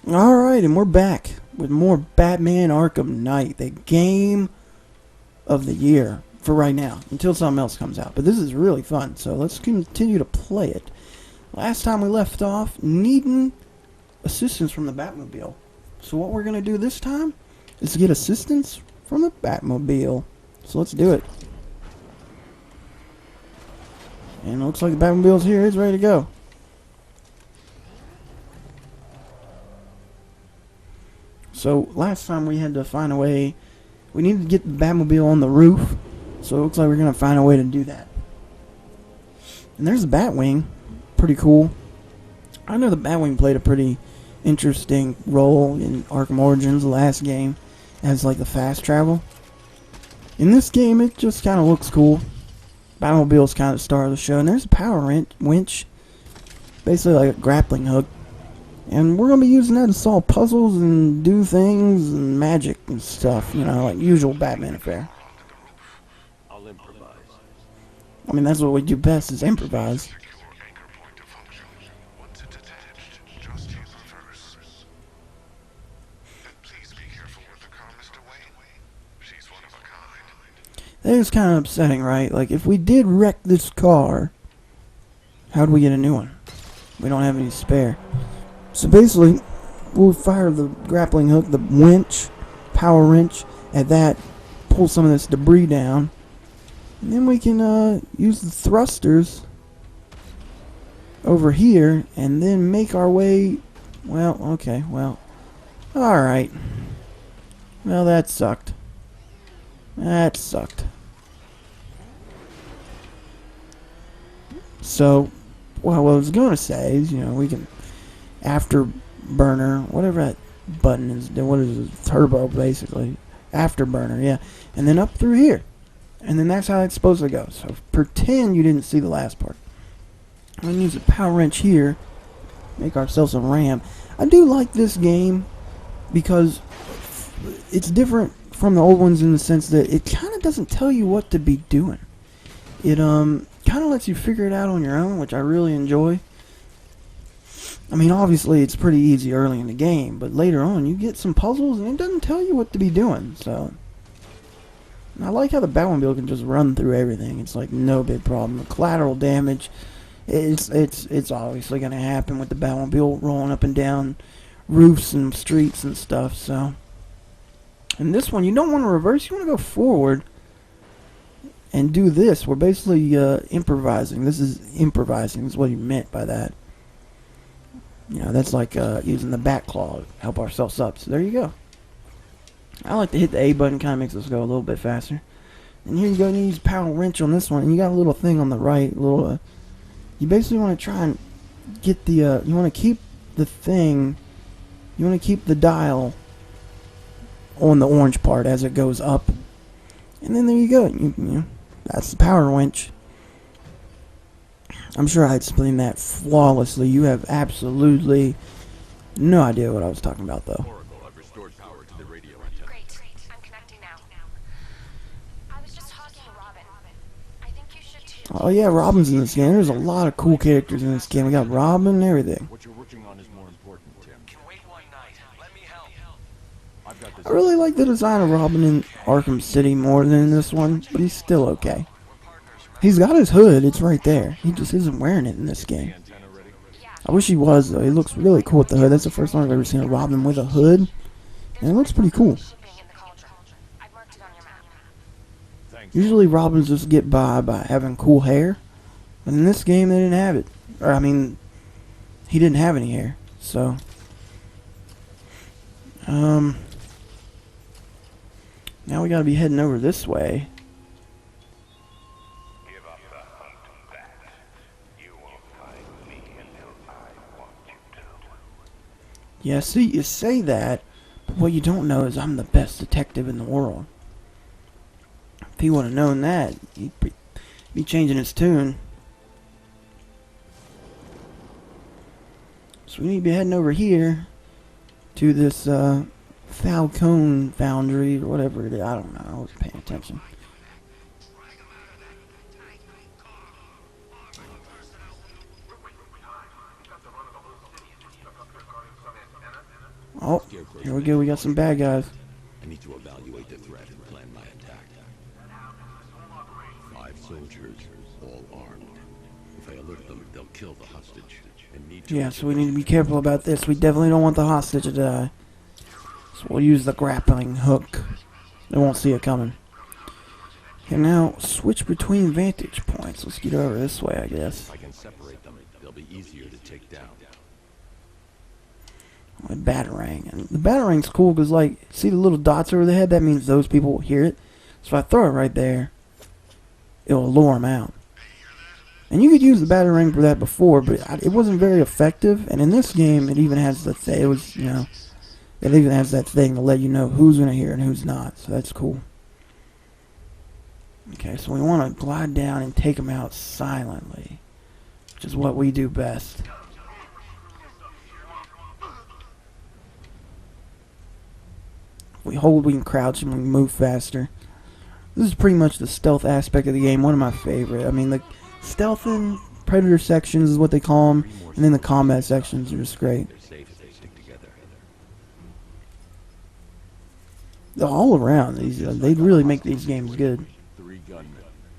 Alright, and we're back with more Batman Arkham Knight, the game of the year for right now, until something else comes out. But this is really fun, so let's continue to play it. Last time we left off needing assistance from the Batmobile. So what we're going to do this time is get assistance from the Batmobile. So let's do it. And it looks like the Batmobile's here, it's ready to go. So last time we had to find a way, we needed to get the Batmobile on the roof, so it looks like we're going to find a way to do that. And there's the Batwing, pretty cool. I know the Batwing played a pretty interesting role in Arkham Origins, the last game, as like the fast travel. In this game it just kind of looks cool. Batmobile's kind of the star of the show, and there's a power winch, basically like a grappling hook. And we're going to be using that to solve puzzles and do things and magic and stuff, you know, like usual Batman affair. I'll improvise. I mean, that's what we do best, is improvise. That is kind of upsetting, right? Like, if we did wreck this car, how do we get a new one? We don't have any spare. So basically, we'll fire the grappling hook, the winch, power wrench, at that, pull some of this debris down, and then we can use the thrusters over here, and then make our way, well, okay, well, alright. Well, that sucked. That sucked. So, well, what I was going to say is, you know, we can afterburner, whatever that button is, what is it, turbo basically, afterburner, yeah, and then up through here, and then that's how it's supposed to go. So pretend you didn't see the last part. I'm going to use a power wrench here, make ourselves a ram. I do like this game because it's different from the old ones in the sense that it kind of doesn't tell you what to be doing. It kind of lets you figure it out on your own, which I really enjoy. I mean, obviously, it's pretty easy early in the game, but later on, you get some puzzles, and it doesn't tell you what to be doing, so. And I like how the Batmobile can just run through everything. It's like no big problem. The collateral damage, it's obviously going to happen with the Batmobile rolling up and down roofs and streets and stuff, so. And this one, you don't want to reverse, you want to go forward and do this. We're basically improvising. This is improvising, is what he meant by that. You know, that's like using the bat claw to help ourselves up. So there you go. I like to hit the A button, kind of makes us go a little bit faster. And here you go, and you use power wrench on this one, and you got a little thing on the right, little. You basically want to try and get the. You want to keep the thing. You want to keep the dial on the orange part as it goes up, and then there you go. You know, that's the power winch. I'm sure I explained that flawlessly. You have absolutely no idea what I was talking about, though. Oracle, I've restored power to the radio antenna. Great. I'm connecting now. I was just talking to Robin. I think you should too. Oh yeah, Robin's in this game. There's a lot of cool characters in this game. We got Robin and everything. What you're working on is more important, Tim. Can wait one night. Let me help. I've got this. I really like the design of Robin in Arkham City more than in this one, but he's still okay. He's got his hood, it's right there. He just isn't wearing it in this game. Antenna ready? I wish he was, though. He looks really cool with the hood. That's the first time I've ever seen a Robin with a hood, and it looks pretty cool. Shipping in the cauldron. I've marked it on your map. Thanks. Usually Robins just get by having cool hair, but in this game they didn't have it. Or, I mean, he didn't have any hair, so. Now we gotta be heading over this way. Give up the hunt, Bat. You won't find me until I want you to. Yeah, see, you say that, but what you don't know is I'm the best detective in the world. If he would have known that, he'd be changing his tune. So we need to be heading over here to this Falcone Foundry or whatever it is. I don't know. I wasn't paying attention. Oh, here we go. We got some bad guys. I need to evaluate the threat and plan my attack. 5 soldiers, all armed. If I alert them, they'll kill the hostage. And need to Yeah, so we need to be careful about this. We definitely don't want the hostage to die. So we'll use the grappling hook. They won't see it coming. Okay, now switch between vantage points. Let's get over this way, I guess. If I can separate them, they'll be easier to take down. A batarang. And the batarang's cool because, like, see the little dots over the head? That means those people will hear it. So if I throw it right there, it'll lure them out. And you could use the batarang for that before, but it wasn't very effective. And in this game, it even has the thing. It was, you know, it even has that thing to let you know who's going to hear and who's not. So that's cool. Okay, so we want to glide down and take them out silently, which is what we do best. If we hold, we can crouch, and we can move faster. This is pretty much the stealth aspect of the game, one of my favorite. I mean, the stealth and predator sections is what they call them, and then the combat sections are just great. They're safe if they stick together. All around, they really make these games good. 3 gunmen.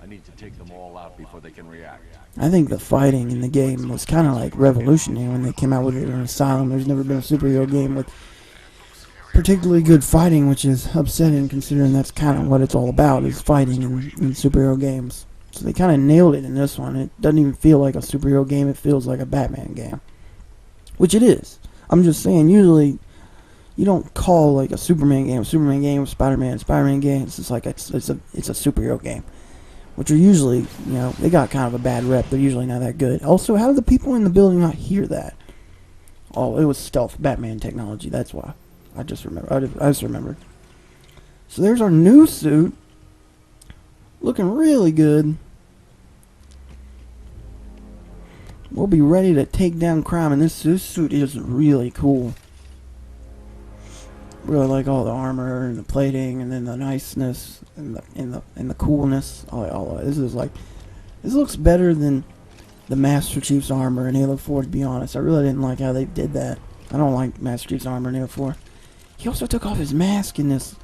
I need to take them all out before they can react. I think the fighting in the game was kind of like revolutionary when they came out with it in Asylum. There's never been a superhero game with particularly good fighting, which is upsetting considering that's kind of what it's all about, is fighting in superhero games. So they kind of nailed it in this one. It doesn't even feel like a superhero game. It feels like a Batman game, which it is. I'm just saying, usually you don't call like a Superman game, Spider-Man game. It's just like it's a superhero game, which are usually, you know, they got kind of a bad rep. They're usually not that good. Also, how did the people in the building not hear that? Oh, it was stealth Batman technology. That's why. I just remembered. So there's our new suit. Looking really good. We'll be ready to take down crime, and this suit is really cool. Really like all the armor and the plating, and then the niceness and the coolness. All this is like, this looks better than the Master Chief's armor in Halo 4. To be honest, I really didn't like how they did that. I don't like Master Chief's armor in Halo 4. He also took off his mask in this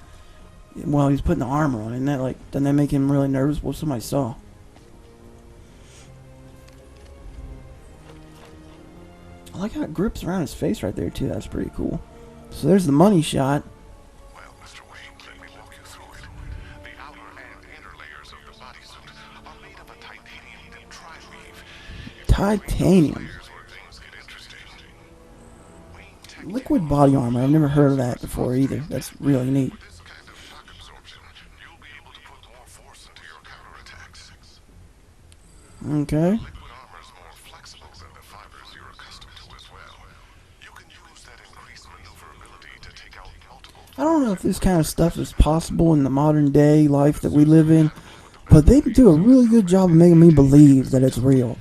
while he's putting the armor on, and that, like, doesn't that make him really nervous? What somebody saw. I like how it grips around his face right there too. That's pretty cool. So there's the money shot. Well, Mr. Wayne, let me walk you through it. The outer and inner layers of the bodysuit are made of a titanium and tri-weave. Titanium. Here's where things get interesting. Wayne Liquid body armor. I've never heard of that before either. That's really neat. With this kind of shock absorption, you'll be able to put more force into your counterattacks. Okay. Liquid armor is more flexible than the fibers you're accustomed to as well. You can use that increased maneuverability to take out multiple. I don't know if this kind of stuff is possible in the modern day life that we live in, but they do a really good job of making me believe that it's real.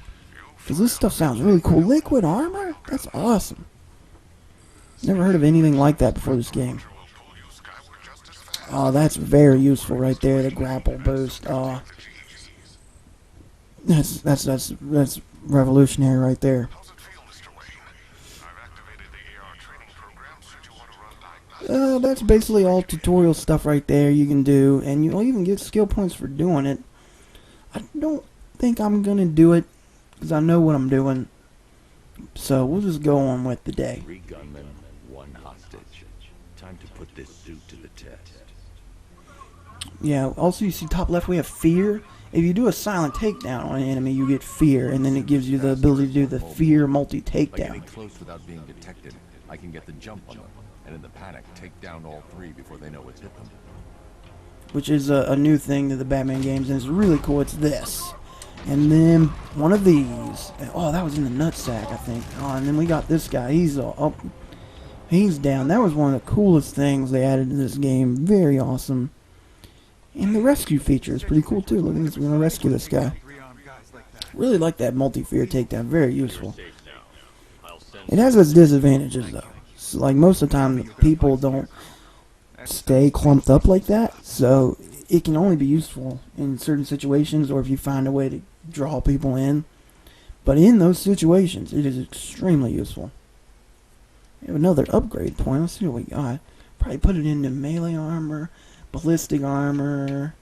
Because this stuff sounds really cool. Liquid armor? That's awesome. Never heard of anything like that before this game. Oh, that's very useful right there, the grapple boost. Oh, that's revolutionary right there. How's it feel, Mr. Wayne? I've activated the AR training program should you want to run diagnostics. That's basically all tutorial stuff right there you can do, and you'll even get skill points for doing it. I don't think I'm going to do it, because I know what I'm doing. So we'll just go on with the day. 3 gunmen, 1 hostage. Time to put this suit to the test. Yeah, also you see top left we have fear. If you do a silent takedown on an enemy, you get fear, and then it gives you the ability to do the fear By getting multi-takedown. close without being detected, I can get the jump on them, and in the panic, take down all 3 before they know what's hit them. Which is a new thing to the Batman games, and it's really cool. It's this. And then one of these. Oh, that was in the nutsack, I think. Oh, and then we got this guy. He's up. He's down. That was one of the coolest things they added to this game. Very awesome. And the rescue feature is pretty cool too. Look at this. We're gonna rescue this guy. Really like that multi-fear takedown. Very useful. It has its disadvantages though. So, like most of the time, people don't stay clumped up like that. So it can only be useful in certain situations, or if you find a way to draw people in. But in those situations, it is extremely useful. We have another upgrade point. Let's see what we got. Probably put it into melee armor, ballistic armor.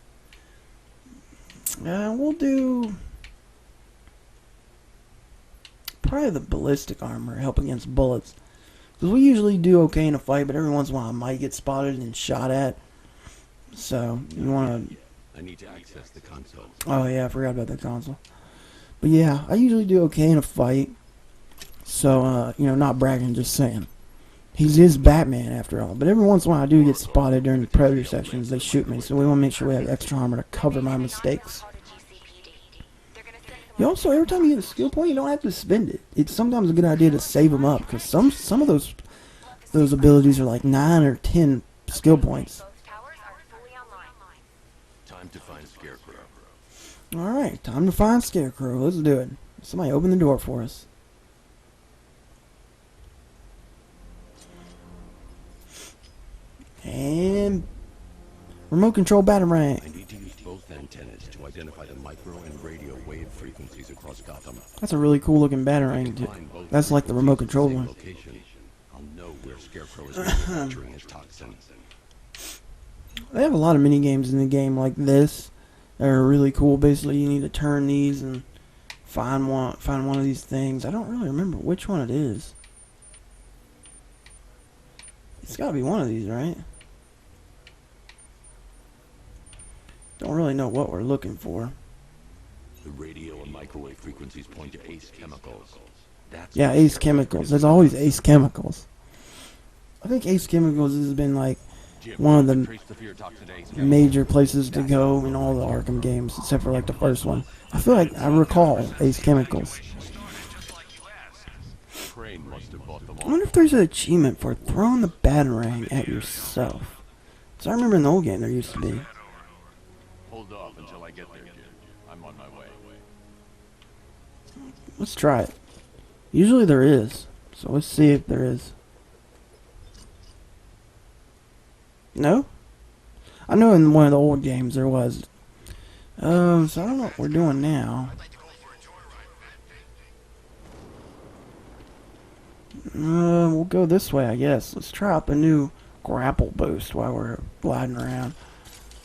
We'll do probably the ballistic armor, help against bullets. Because we usually do okay in a fight, but every once in a while I might get spotted and shot at. So, you want to... I need to access the console. Oh yeah, I forgot about that console. But yeah, I usually do okay in a fight. So, not bragging, just saying. He is Batman after all. But every once in a while I do get spotted during the Predator sections. They shoot me, so we want to make sure we have extra armor to cover my mistakes. You also, every time you get a skill point, you don't have to spend it. It's sometimes a good idea to save them up, because some of those abilities are like 9 or 10 skill points. Time to find Scarecrow. Alright, time to find Scarecrow. Let's do it. Somebody open the door for us. And remote control batarang. I need to use both antennas to identify the micro and radio wave frequencies across Gotham. That's a really cool looking batarang. That's like the remote control one. Location, I'll know where Scarecrow is manufacturing his toxin. They have a lot of mini games in the game like this that are really cool. Basically, you need to turn these and find one of these things. I don't really remember which one it is. It's got to be one of these, right? Don't really know what we're looking for. The radio and microwave frequencies point to Ace Chemicals. Yeah, Ace Chemicals. There's always Ace Chemicals. I think Ace Chemicals has been like one of the major places to go in all the Arkham games, except for like the first one. I feel like I recall Ace Chemicals. I wonder if there's an achievement for throwing the batarang at yourself. So I remember in the old game there used to be. Hold off until I get there, kid. I'm on my way. Let's try it. Usually there is, so let's see if there is. No? I know in one of the old games there was. So I don't know what we're doing now. We'll go this way, I guess. Let's try out the new grapple boost while we're gliding around.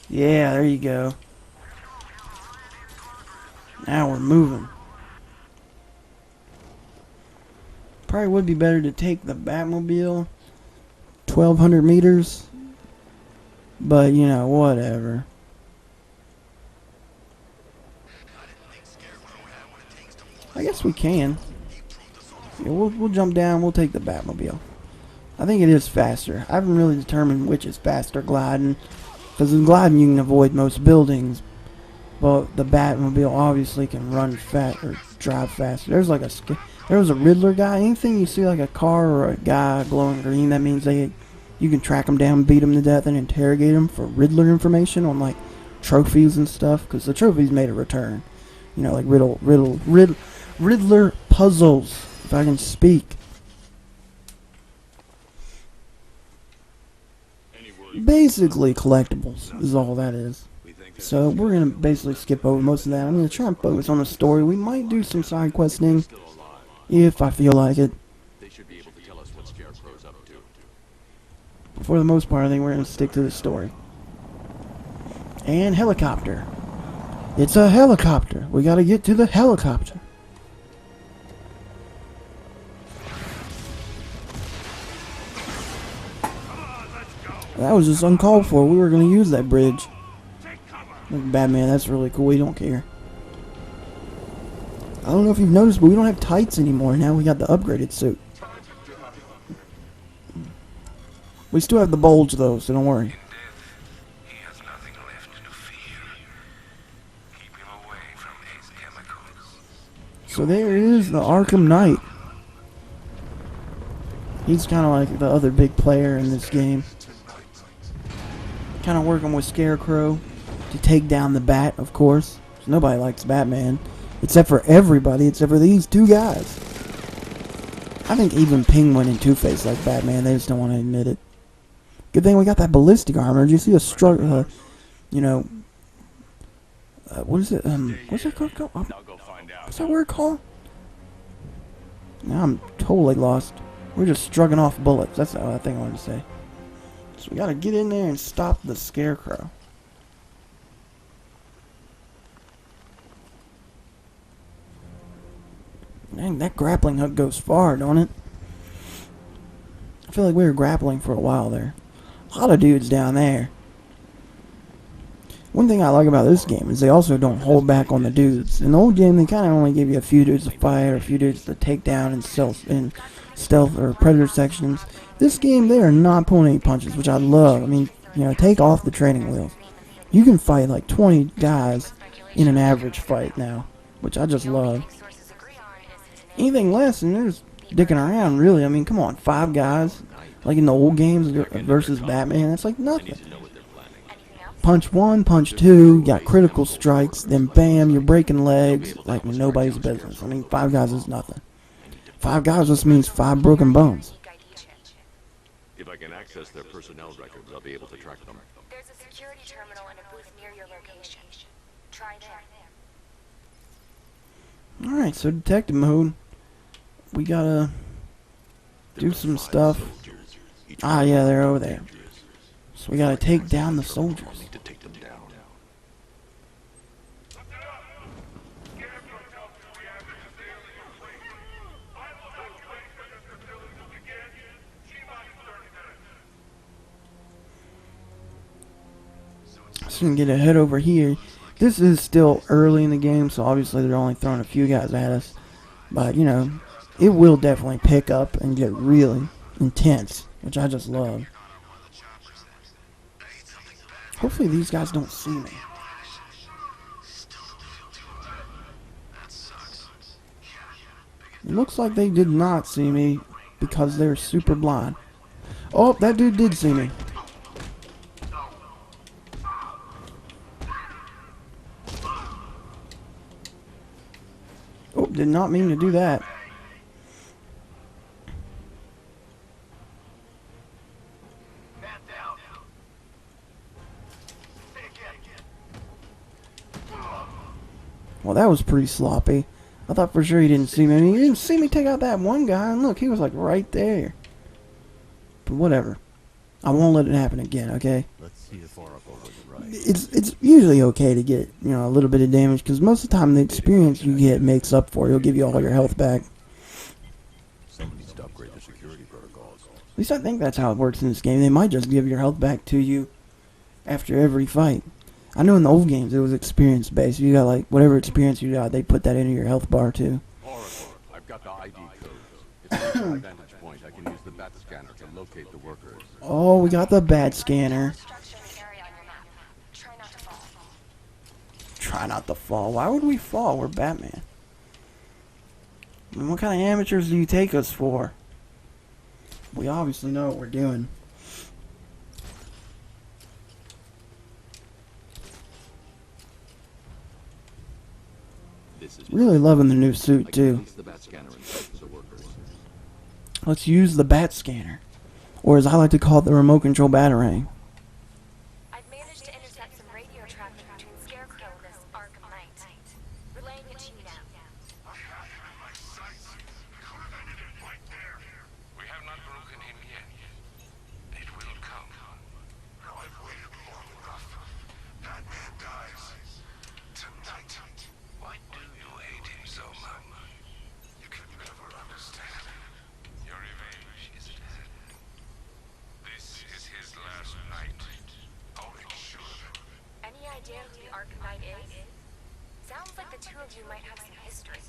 Yeah, there you go. Now we're moving. Probably would be better to take the Batmobile 1,200 meters. But, whatever. I guess we can. Yeah, we'll jump down. We'll take the Batmobile. I think it is faster. I haven't really determined which is faster, gliding. Because in gliding you can avoid most buildings. But the Batmobile obviously can run fast or drive faster. There was a Riddler guy. Anything you see like a car or a guy glowing green, that means you can track them down, beat them to death, and interrogate them for Riddler information on like trophies and stuff. Because the trophies made a return. Like Riddler puzzles, if I can speak. Basically collectibles is all that is. So we're going to basically skip over most of that. I'm going to try and focus on the story. We might do some side questing if I feel like it. They should be able to tell us what Scarecrow's up to. For the most part, I think we're going to stick to the story. And helicopter. It's a helicopter. We got to get to the helicopter. That was just uncalled for. We were going to use that bridge. Batman, that's really cool. We don't care. I don't know if you've noticed, but we don't have tights anymore. Now we got the upgraded suit. We still have the bulge, though, so don't worry. So there is the Arkham Knight. He's kind of like the other big player in this game. Kind of working with Scarecrow to take down the Bat, of course. Nobody likes Batman. Except for everybody, except for these two guys. I think even Penguin and Two-Face like Batman. They just don't want to admit it. Good thing we got that ballistic armor. Did you see a struggle? What is it? What's that called? What's that word called? Now I'm totally lost. We're just struggling off bullets. That's the other thing I wanted to say. So we gotta get in there and stop the scarecrow. Dang, that grappling hook goes far, don't it? I feel like we were grappling for a while there. A lot of dudes down there. One thing I like about this game is they also don't hold back on the dudes. In the old game, they kind of only give you a few dudes to fight or a few dudes to take down in stealth or predator sections. This game, they are not pulling any punches, which I love. I mean, you know, take off the training wheels. You can fight like 20 guys in an average fight now, which I just love. Anything less, and they're just dicking around, really. I mean, come on, 5 guys, like in the old games versus Batman, that's like nothing. Punch 1, punch 2, you got critical strikes, then bam, you're breaking legs like nobody's business. I mean, 5 guys is nothing. 5 guys just means 5 broken bones. If I can access their personnel records, I'll be able to track them. There's a security terminal in a booth near your location. Try there. Alright, so detective mode. We gotta do some stuff. Ah, yeah, they're over there. So we gotta take down the soldiers. To take them down. So we can get a head over here. This is still early in the game, so obviously they're only throwing a few guys at us. But, you know, it will definitely pick up and get really intense, which I just love. Hopefully these guys don't see me. It looks like they did not see me because they're super blind. Oh, that dude did see me. Oh, did not mean to do that. Well, that was pretty sloppy. I thought for sure he didn't see me. I mean, he didn't see me take out that one guy, and look, he was like right there. But whatever. I won't let it happen again, okay? Let's see if Oracle was right. It's usually okay to get, you know, a little bit of damage, because most of the time the experience you get makes up for it. It'll give you all your health back. Someone needs to upgrade the security protocols. At least I think that's how it works in this game. They might just give your health back to you after every fight. I know in the old games it was experience based. You got like whatever experience you got, they put that into your health bar too. Oracle, I've got the ID codes. It's a vantage point. I can use the bat scanner to locate the workers. Oh, we got the bat scanner. Try not to fall. Try not to fall. Why would we fall? We're Batman. I mean, what kind of amateurs do you take us for? We obviously know what we're doing. This is Really loving the new suit I can too. place the bat scanner and search the workers. Let's use the bat scanner. Or as I like to call it, the remote control batarang. I've managed to intercept some radio traffic between Scarecrow and this Arkham Knight. Relaying it to you now. I have him in my sights. Could have ended it right there. We have not broken him yet. It will come. Now I've waited long enough. Batman dies. Tonight. Why do you hate him so much? You can never understand. Your revenge is at hand. This is his last night. I'll make sure. Any idea who the Arkham Knight is? Sounds like the two of you might have some history.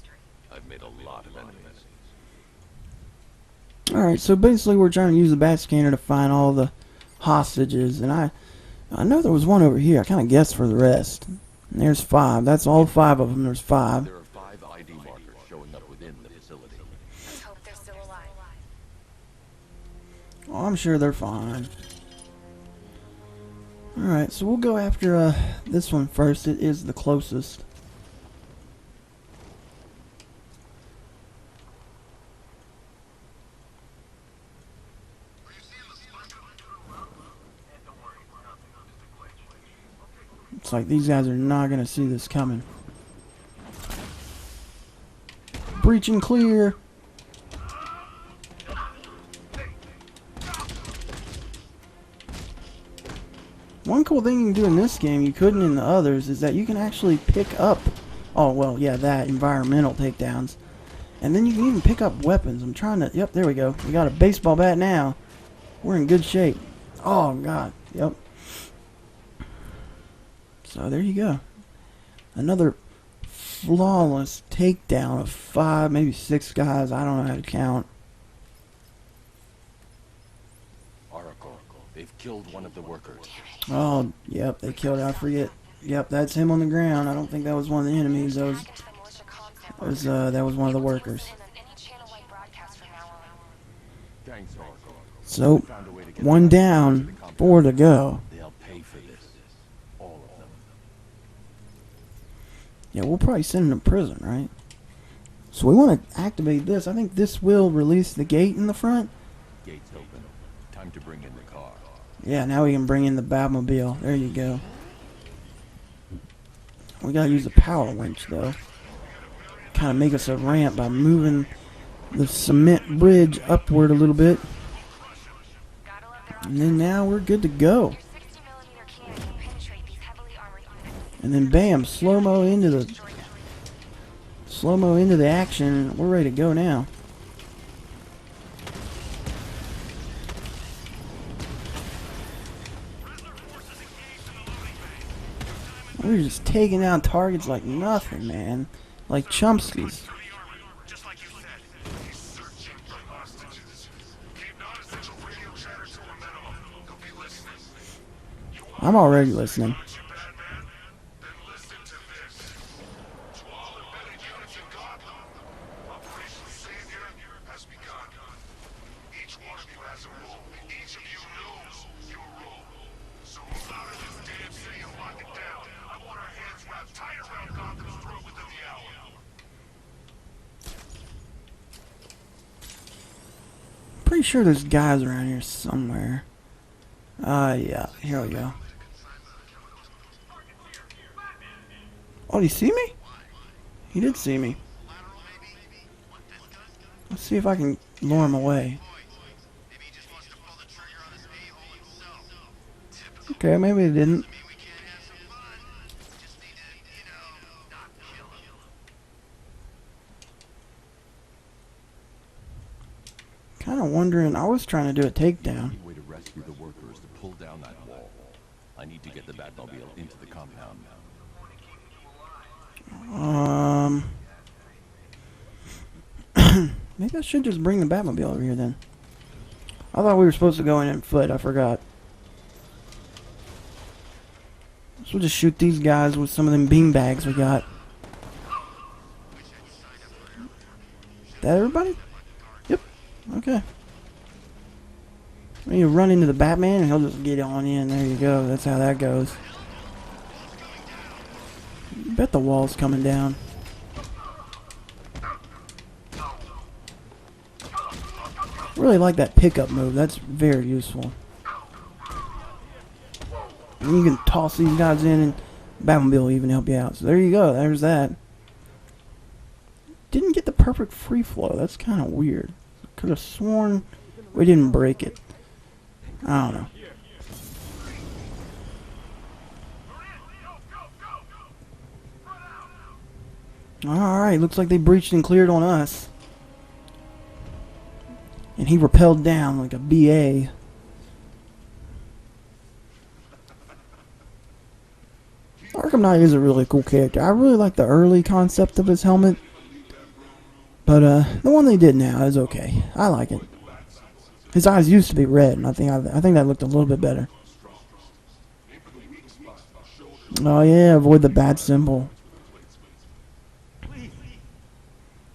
I've made a lot of enemies. Alright, so basically we're trying to use the bat scanner to find all the hostages. And I know there was one over here. I kind of guessed for the rest. And there's 5. That's all 5 of them. There's 5. There are 5 ID markers showing up within the facility. Let's hope they're still alive. Oh, I'm sure they're fine. Alright, so we'll go after this one first. It is the closest. It's like these guys are not going to see this coming. Breach and clear. One cool thing you can do in this game you couldn't in the others is that you can actually pick up, oh well, yeah, that, environmental takedowns. And then you can even pick up weapons. I'm trying to, yep, there we go. We got a baseball bat now. We're in good shape. Oh god, yep. So there you go. Another flawless takedown of 5, maybe 6 guys. I don't know how to count. Oracle, they've killed one of the workers. Oh, yep, they killed it. I forget. Yep, that's him on the ground. I don't think that was one of the enemies. That was one of the workers. Thanks, Oracle. So, Found a way to get one the down, compound. 4 to go. They'll pay for this. All of them. Yeah, we'll probably send him to prison, right? So we want to activate this. I think this will release the gate in the front. Gates open. Time to bring in the car. Yeah, now we can bring in the Batmobile. There you go. We gotta use the power winch, though. Kind of make us a ramp by moving the cement bridge upward a little bit. And then now we're good to go. And then bam, slow-mo into the action. We're ready to go now. We're just taking down targets like nothing, man. Like Chomsky's. Just like you said, he's searching for hostages. Keep non-essential radio chatter to a minimum. He'll be listening. I'm already listening. Aren't you bad, man? Then listen to this. To all embedded units in Gotham, Operation Savior has begun. Each one of you has a role. Each of you knows your role. So move out of this damn city and lock it down. I want our hands wrapped tight around Gotham's throat within the hour. Pretty sure there's guys around here somewhere. Yeah, here we go. Oh, did he see me? He did see me. Let's see if I can lure him away. Okay, maybe he didn't. Kind of wondering, I was trying to do a takedown. The way to rescue the workers to pull down that wall. I need to get the Batmobile into the compound. Maybe I should just bring the Batmobile over here then. I thought we were supposed to go in on foot, I forgot. So we'll just shoot these guys with some of them beanbags we got. That everybody? Yep. Okay. You run into the Batman and he'll just get on in. There you go. That's how that goes. Bet the wall's coming down. Really like that pickup move. That's very useful. And you can toss these guys in and Batmobile will even help you out. So there you go. There's that. Didn't get the perfect free flow. That's kind of weird. Could have sworn we didn't break it. I don't know. Alright, looks like they breached and cleared on us. And he rappelled down like a BA. Arkham Knight is a really cool character. I really like the early concept of his helmet. But the one they did now is okay. I like it. His eyes used to be red, and I think that looked a little bit better. Oh yeah, avoid the bat symbol.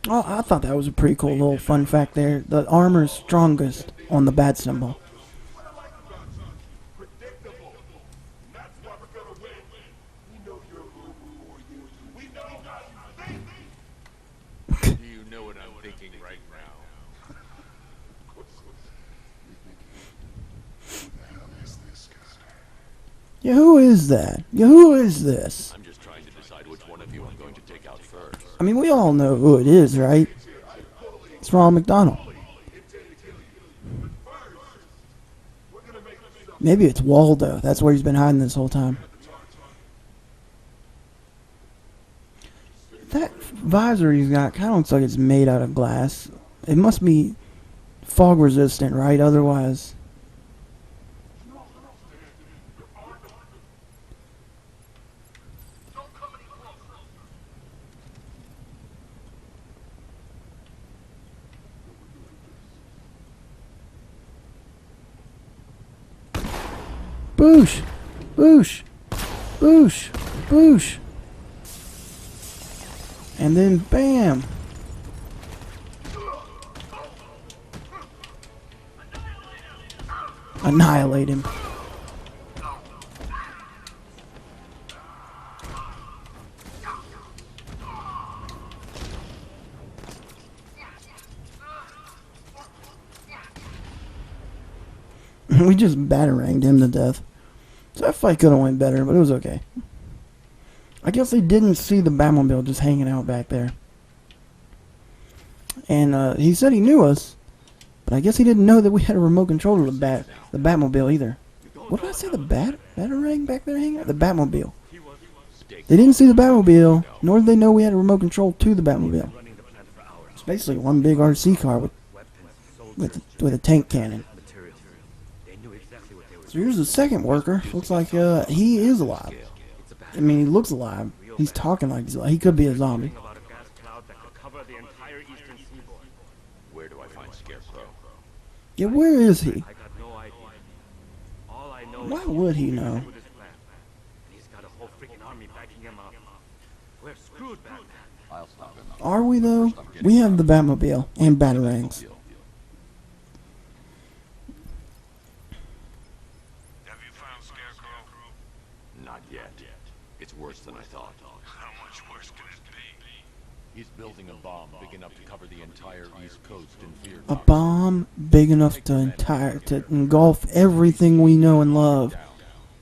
Oh, I thought that was a pretty cool little fun fact there. The armor's strongest on the bat symbol. Do you know what I'm thinking right now? Yeah, who is that? Yeah, who is this? I'm just trying to decide which one of you I'm going to take out first. I mean, we all know who it is, right? It's Ronald McDonald. Maybe it's Waldo. That's where he's been hiding this whole time. That visor he's got kind of looks like it's made out of glass. It must be fog resistant, right? Otherwise... Boosh! Boosh! Boosh! Boosh! And then bam! Annihilate him. We just bataranged him to death. So that fight could have went better, but it was okay. I guess they didn't see the Batmobile just hanging out back there. And he said he knew us, but I guess he didn't know that we had a remote control to the Batmobile either. What did I say? The Batarang back there hanging out? The Batmobile. They didn't see the Batmobile, nor did they know we had a remote control to the Batmobile. It's basically one big RC car with a tank cannon. So here's the second worker. Looks like he is alive. I mean, he looks alive. He's talking like he's alive. He could be a zombie. Where do I find Scarecrow? Yeah, where is he? Why would he know? I'll stop him. Are we though? We have the Batmobile and Batarangs. Have you found Scarecrow? Not yet. It's worse than I thought. How much worse can it be? He's building a bomb big enough to cover the entire East Coast in fear. A bomb big enough to engulf everything we know and love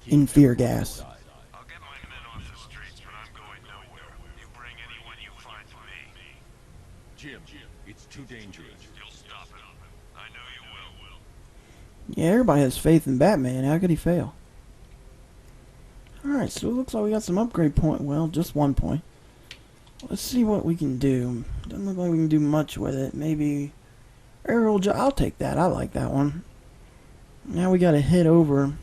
in fear gas. I'll get my men off the streets, but I'm going nowhere. You bring anyone you find to me. Jim, it's too dangerous. You'll stop it. I know you will. Yeah, everybody has faith in Batman. How could he fail? Alright, so it looks like we got some upgrade point. Well, just 1 point. Let's see what we can do. Doesn't look like we can do much with it. Maybe aerial job. I'll take that. I like that one. Now we gotta head over.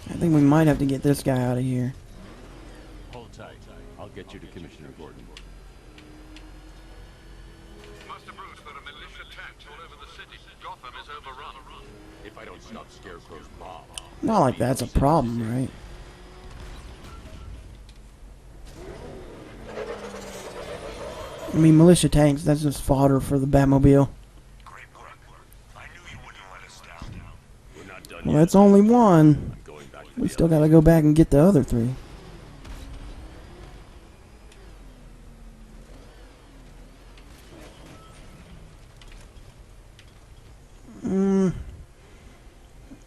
I think we might have to get this guy out of here. Hold tight. I'll get you to Commissioner Gordon. Master Bruce, there are militia tanks all over the city. Gotham is overrun. If I don't stop Scarecrow's bomb, Not like that's a problem, right? I mean, militia tanks, that's just fodder for the Batmobile. Great work. I knew you wouldn't let us down. We're not done Well, yet. that's only one. I'm going back to We the still other. gotta go back and get the other 3.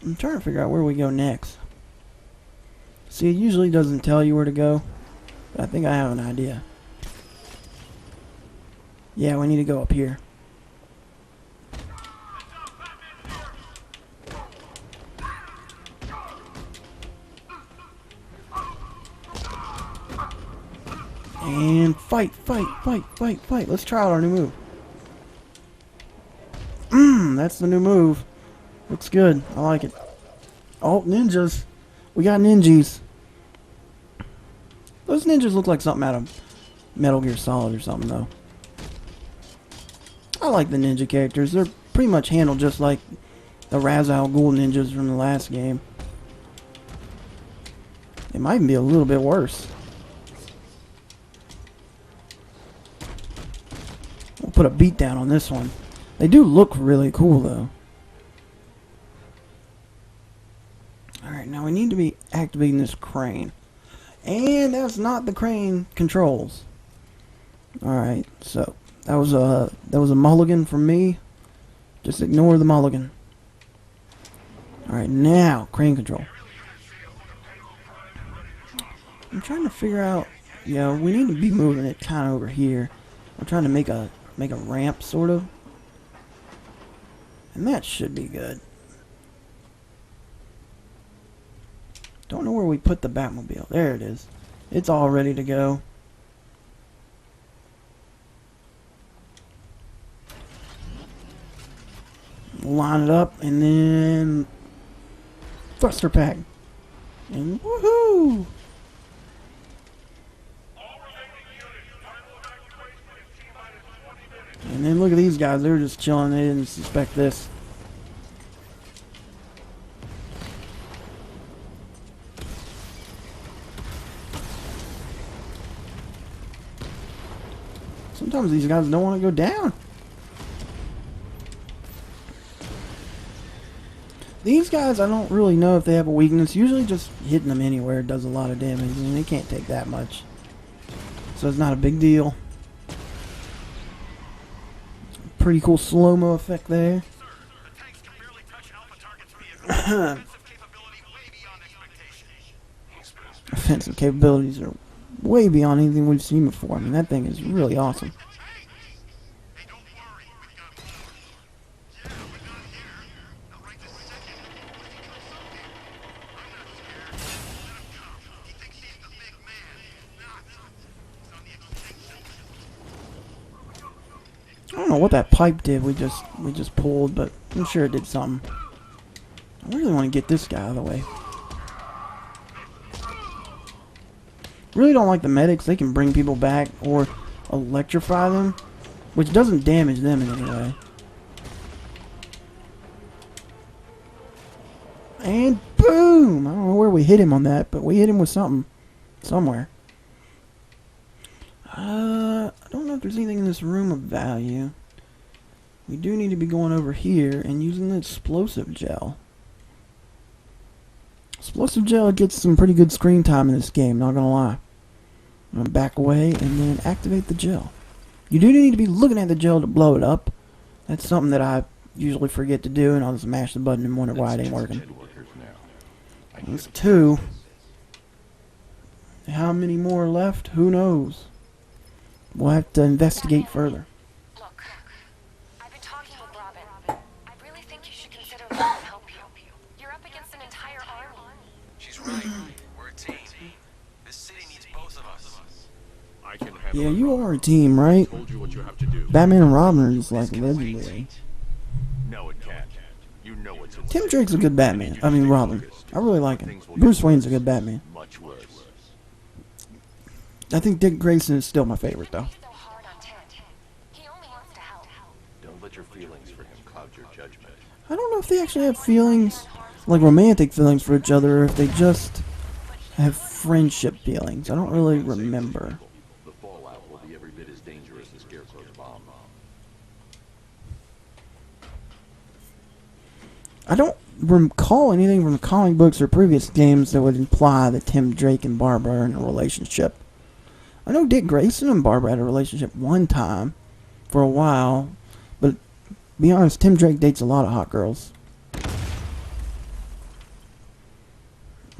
I'm trying to figure out where we go next. See, it usually doesn't tell you where to go, but I think I have an idea. Yeah, we need to go up here. And fight. Let's try out our new move. That's the new move. Looks good. I like it. Oh, ninjas. We got ninjas. Those ninjas look like something out of Metal Gear Solid or something, though. I like the ninja characters. They're pretty much handled just like the Ra's al Ghul ninjas from the last game. It might even be a little bit worse. We'll put a beat down on this one. They do look really cool, though. Alright, now we need to be activating this crane. And that's not the crane controls. Alright, so that was a mulligan from me. Just ignore the mulligan. Alright, now crane control. I'm trying to figure out, we need to be moving it kind of over here. I'm trying to make a ramp, sort of. And that should be good. Don't know where we put the Batmobile. There it is. It's all ready to go. Line it up and then thruster pack. And woohoo! And then look at these guys. They were just chilling. They didn't suspect this. Sometimes these guys don't want to go down. These guys, I don't really know if they have a weakness. Usually just hitting them anywhere does a lot of damage, and they can't take that much. So it's not a big deal. Pretty cool slow-mo effect there. Offensive capabilities are way beyond anything we've seen before. I mean, that thing is really awesome. I don't know what that pipe did we just pulled, but I'm sure it did something. I really want to get this guy out of the way. Really don't like the medics. They can bring people back or electrify them, which doesn't damage them in any way. And boom! I don't know where we hit him on that, but we hit him with something. Somewhere. I don't know if there's anything in this room of value. We do need to be going over here and using the explosive gel. Explosive gel gets some pretty good screen time in this game, not gonna lie. I'm gonna back away and then activate the gel. You do need to be looking at the gel to blow it up. That's something that I usually forget to do, and I'll just mash the button and wonder why it ain't working. There's 2. How many more are left? Who knows? We'll have to investigate further. Look, I've been talking with Robin. I really think you should consider letting him help you. You're up against an entire army. She's right. We're a team. This city needs both of us. I can handle Yeah, it, you Robin. are a team, right? Told you what you have to do. Batman and Robin are just like legendary. No, it can't. You know what's in Tim Drake's a good Batman. I mean, Robin. I really like him. Bruce Wayne's a good Batman. much worse. I think Dick Grayson is still my favorite, though. So hard on Ted. He only wants to help. Don't let your feelings for him cloud your judgment. I don't know if they actually have feelings, like romantic feelings for each other, or if they just have friendship feelings. I don't really remember. The fallout will be every bit as dangerous as Scarecrow's bomb. I don't recall anything from the comic books or previous games that would imply that Tim Drake and Barbara are in a relationship. I know Dick Grayson and Barbara had a relationship one time, for a while, but to be honest, Tim Drake dates a lot of hot girls.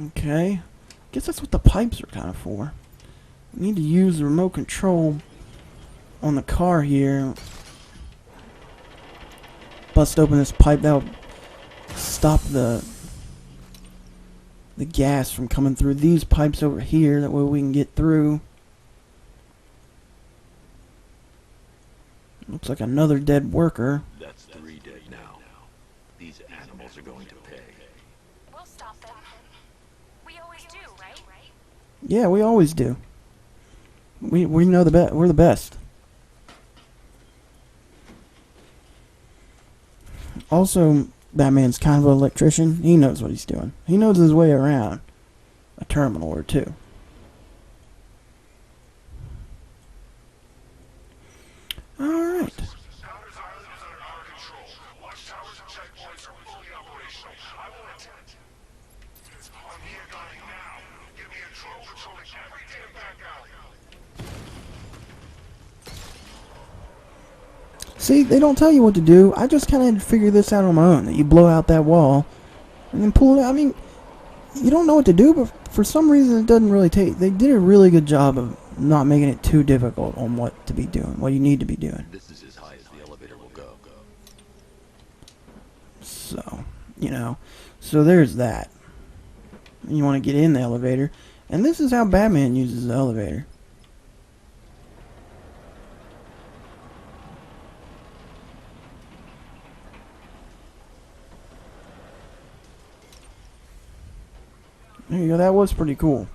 Okay, guess that's what the pipes are kind of for. We need to use the remote control on the car here. Bust open this pipe. That'll stop the gas from coming through these pipes over here. That way we can get through. Looks like another dead worker. That's 3 dead now. These animals are going to pay. We'll stop them. We always do, right? Yeah, we always do. We know the best. We're the best. Also, Batman's kind of an electrician. He knows what he's doing. He knows his way around a terminal or two. Alright. Powder's Island is under our control. Watchtowers and checkpoints are fully operational. I will attend. I'm here guarding now. Give me a drone patrolling every damn back alley. See, they don't tell you what to do. I just kind of had to figure this out on my own. That you blow out that wall and then pull it out. I mean, you don't know what to do, but for some reason it doesn't really take. They did a really good job of not making it too difficult on what to be doing, what you need to be doing. This is as high as the elevator will go. So, you know, so there's that. You want to get in the elevator, and this is how Batman uses the elevator. There you go, that was pretty cool.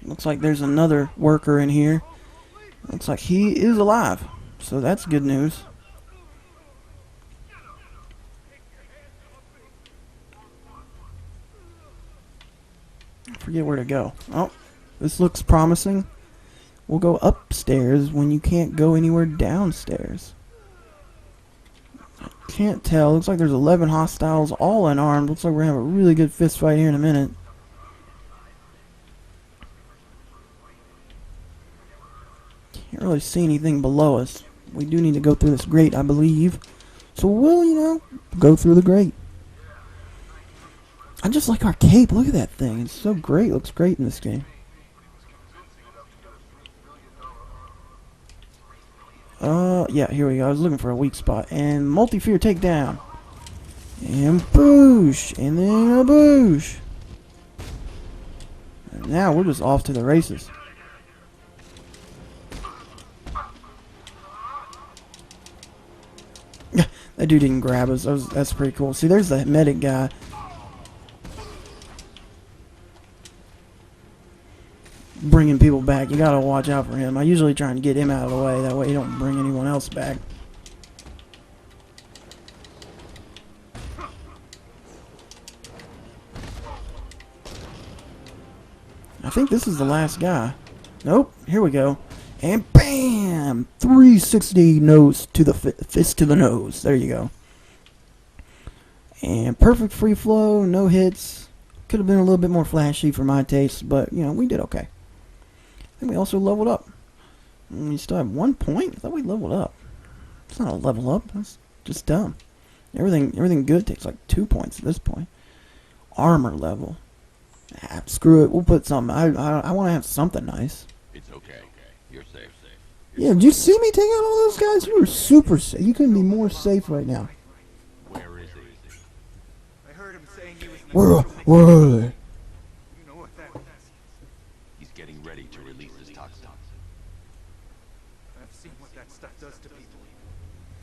Looks like there's another worker in here. Looks like he is alive, so that's good news. I forget where to go. Oh, this looks promising. We'll go upstairs when you can't go anywhere downstairs. Can't tell. Looks like there's 11 hostiles, all unarmed. Looks like we're gonna have a really good fist fight here in a minute. Can't really see anything below us. We do need to go through this grate, I believe. So we'll, you know, go through the grate. I just like our cape. Look at that thing. It's so great. Looks great in this game. Yeah, here we go. I was looking for a weak spot. And multi-fear takedown. And boosh. And then a boosh. And now we're just off to the races. That dude didn't grab us. That's pretty cool. See, there's the medic guy. Bringing people back. You gotta watch out for him. I usually try and get him out of the way. That way you don't bring anyone else back. I think this is the last guy. Nope. Here we go. And bam! 360 nose to the fist to the nose. There you go. And perfect free flow. No hits. Could have been a little bit more flashy for my taste, but, you know, we did okay. And we also leveled up. And we still have 1 point? I thought we leveled up. It's not a level up. That's just dumb. Everything good takes like 2 points at this point. Armor level. Ah, screw it. We'll put something. I want to have something nice. It's okay. You're safe. Yeah, did you see me take out all those guys? You were super safe. You couldn't be more safe right now. Where is he? I heard him saying he was in the Where are they? You know what that means. He's getting ready to release his toxin. I've seen what that stuff does to people.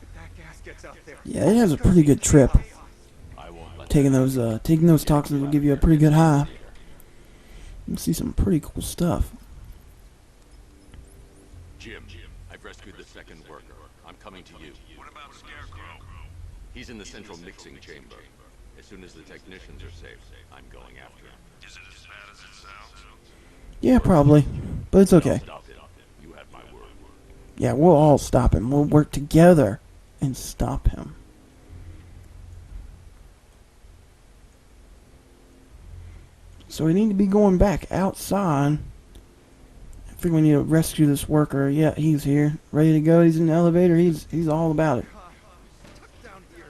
If that gas gets out there. Yeah, it has a pretty good trip. I won't let Taking those toxins will give you a pretty good high. You can see some pretty cool stuff. Jim, I've rescued the second worker. I'm coming to you. What about Scarecrow? He's in the central mixing chamber. As soon as the technicians are safe, I'm going after him. Is it as bad as it sounds? Yeah, probably. But it's okay. Stop it. You have my word. Yeah, we'll all stop him. We'll work together and stop him. So we need to be going back outside. I think we need to rescue this worker. Yeah, he's here. Ready to go. He's in the elevator. He's all about it. Down here.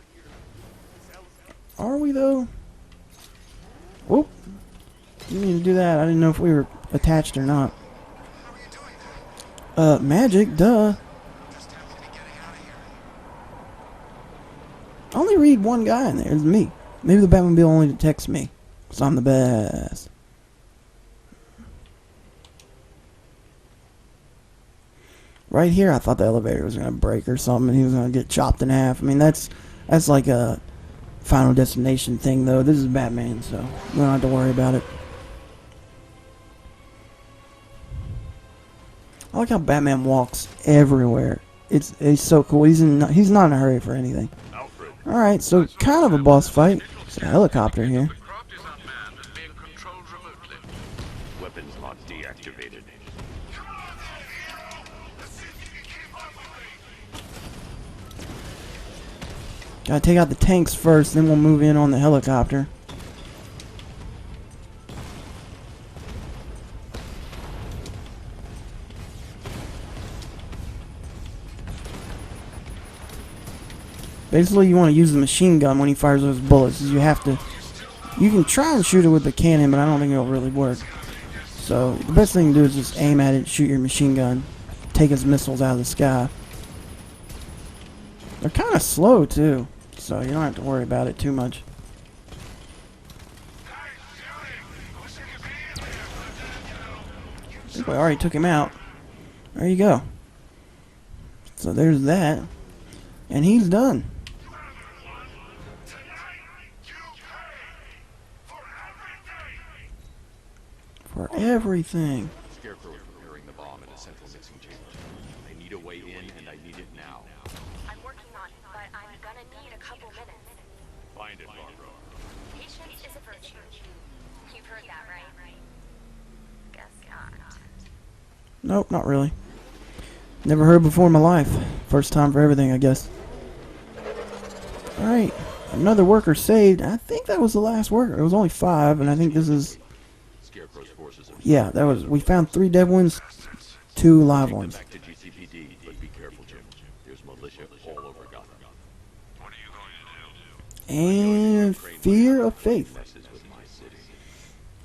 Are we, though? Whoop. You need to do that. I didn't know if we were attached or not. How are you doing that? Magic, duh. Just happy to be getting out of here. I only read one guy in there. It's me. Maybe the Batmobile only detects me. Because I'm the best. Right here, I thought the elevator was going to break or something. And he was going to get chopped in half. I mean, that's like a Final Destination thing, though. This is Batman, so we don't have to worry about it. I like how Batman walks everywhere. It's so cool. He's not in a hurry for anything. All right, so kind of a boss fight. It's a helicopter here. The craft is unmanned and being controlled remotely. Weapons lock deactivated. Come on, hero! Let's see if you can keep up with me. Gotta take out the tanks first, then we'll move in on the helicopter. Basically, you want to use the machine gun when he fires those bullets. You have to. You can try and shoot it with the cannon, but I don't think it'll really work. So the best thing to do is just aim at it, shoot your machine gun, take his missiles out of the sky. They're kind of slow too. so you don't have to worry about it too much. I think we already took him out. There you go. So there's that. And he's done. For everything. Scarecrow is preparing the bomb in a central mixing chamber. I need a way in, and I need it now. I'm working on it, but I'm gonna need a couple minutes. Find it, Barbara. Patience is a virtue. You've heard that, right? Guess not. Nope, not really. Never heard before in my life. First time for everything, I guess. Alright, another worker saved. I think that was the last worker. It was only 5, and I think this is... Scarecrow's forces are Yeah, that was... We found 3 dead ones, 2 live Take them ones. back to GCPD, but be careful, Jim. There's militia all over Gotham. What are you going to do? And fear of faith. Messes with my city.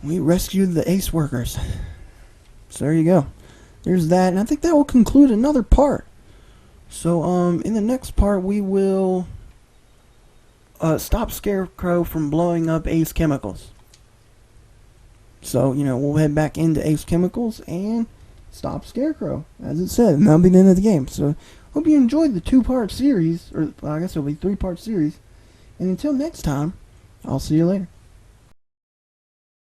We rescued the ace workers. So there you go. There's that, and I think that will conclude another part. So, in the next part, we will stop Scarecrow from blowing up Ace Chemicals. So, we'll head back into Ace Chemicals and stop Scarecrow, as it said, and that'll be the end of the game. So, hope you enjoyed the 2-part series, or well, I guess it'll be 3-part series. And until next time, I'll see you later.